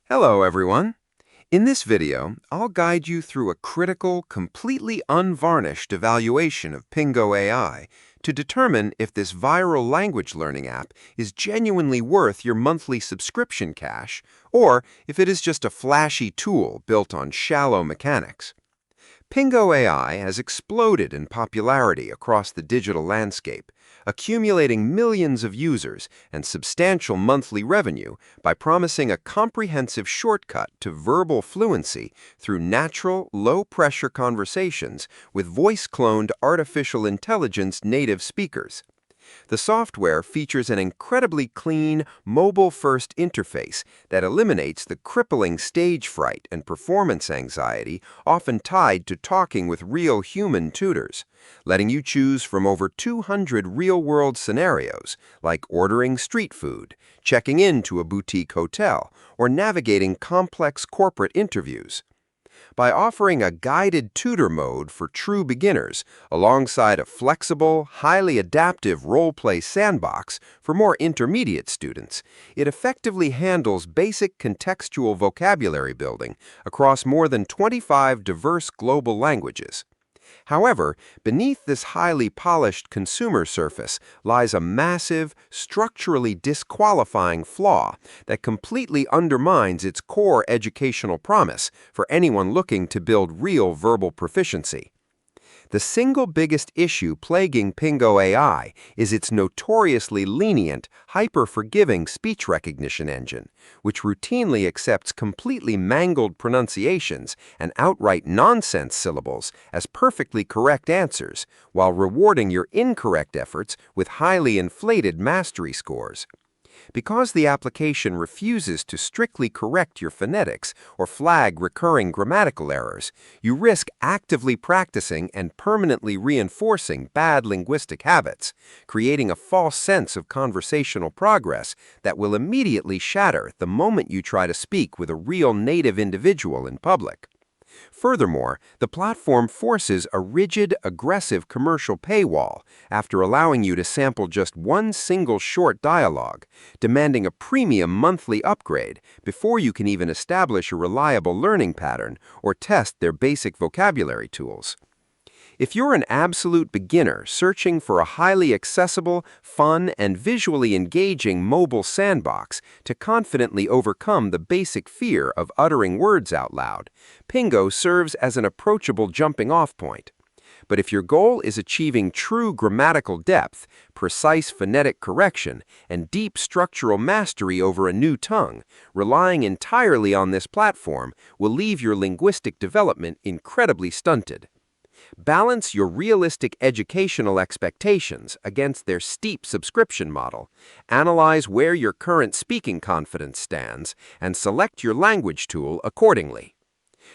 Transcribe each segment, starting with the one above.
Hello, everyone. In this video, I'll guide you through a critical, completely unvarnished evaluation of Pingo AI to determine if this viral language learning app is genuinely worth your monthly subscription cash or if it is just a flashy tool built on shallow mechanics. Pingo AI has exploded in popularity across the digital landscape, accumulating millions of users and substantial monthly revenue by promising a comprehensive shortcut to verbal fluency through natural, low-pressure conversations with voice-cloned artificial intelligence native speakers. The software features an incredibly clean, mobile-first interface that eliminates the crippling stage fright and performance anxiety often tied to talking with real human tutors, letting you choose from over 200 real-world scenarios, like ordering street food, checking into a boutique hotel, or navigating complex corporate interviews. By offering a guided tutor mode for true beginners alongside a flexible, highly adaptive role-play sandbox for more intermediate students, it effectively handles basic contextual vocabulary building across more than 25 diverse global languages. However, beneath this highly polished consumer surface lies a massive, structurally disqualifying flaw that completely undermines its core educational promise for anyone looking to build real verbal proficiency. The single biggest issue plaguing Pingo AI is its notoriously lenient, hyper-forgiving speech recognition engine, which routinely accepts completely mangled pronunciations and outright nonsense syllables as perfectly correct answers, while rewarding your incorrect efforts with highly inflated mastery scores. Because the application refuses to strictly correct your phonetics or flag recurring grammatical errors, you risk actively practicing and permanently reinforcing bad linguistic habits, creating a false sense of conversational progress that will immediately shatter the moment you try to speak with a real native individual in public. Furthermore, the platform forces a rigid, aggressive commercial paywall after allowing you to sample just one single short dialogue, demanding a premium monthly upgrade before you can even establish a reliable learning pattern or test their basic vocabulary tools. If you're an absolute beginner searching for a highly accessible, fun, and visually engaging mobile sandbox to confidently overcome the basic fear of uttering words out loud, Pingo serves as an approachable jumping-off point. But if your goal is achieving true grammatical depth, precise phonetic correction, and deep structural mastery over a new tongue, relying entirely on this platform will leave your linguistic development incredibly stunted. Balance your realistic educational expectations against their steep subscription model, analyze where your current speaking confidence stands, and select your language tool accordingly.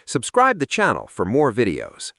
Subscribe the channel for more videos.